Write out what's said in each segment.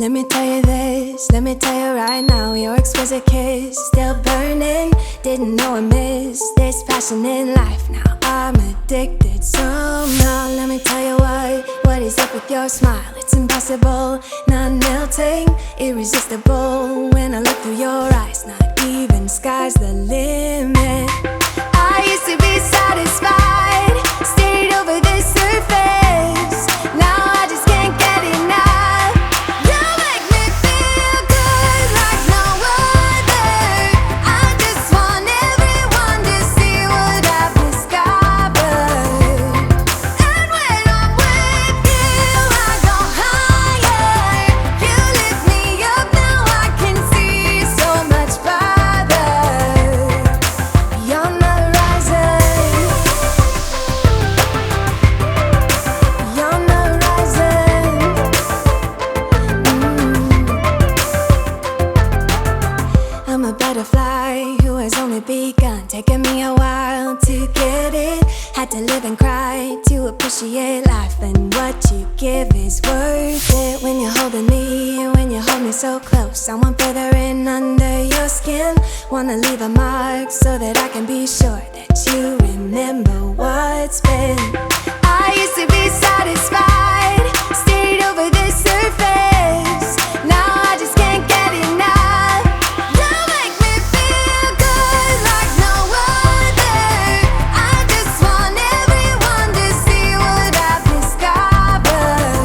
Let me tell you this, let me tell you right now, your exquisite kiss, still burning, didn't know I missed this passion in life. Now I'm addicted somehow. Let me tell you what is up with your smile. It's impossible, not melting, irresistible. When I look through your eyes, not even sky's the limit. I used to be satisfied, stayed over the surface. Now I just can't get enough. You make me feel good like no other. I just want everyone to see what I've discovered. And when I'm with you, I go higher. You lift me up, now I can see so much farther. You're on the horizon. You're on the horizon. I'm a butterfly who has only begun, taking me a while to get it. Had to live and cry to appreciate life, and what you give is worth it. When you're holding me, when you hold me so close, I want further in under your skin. Wanna leave a mark so that I can be sure that you remember what's been. I used to be satisfied, stayed over the surface. Now I just can't get enough. You make me feel good like no other. I just want everyone to see what I've discovered.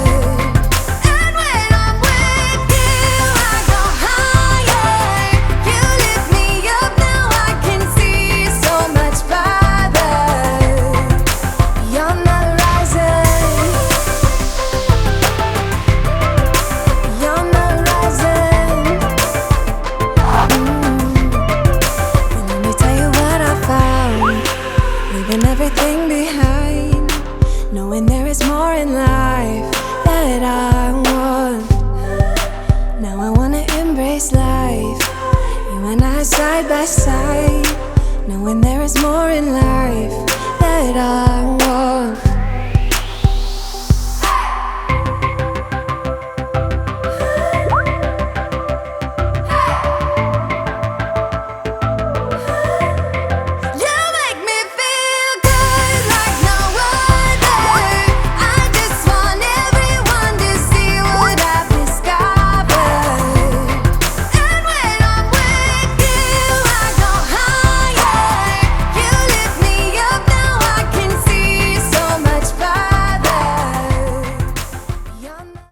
And when I'm with you, I go higher. You lift me up, now I can see so much farther. You're on the horizon. You're on the horizon. And let me tell you what I found. Leaving everything behind, knowing there is more in life that I want. Now I wanna embrace life, you and I side by side, knowing there is more in life that I want.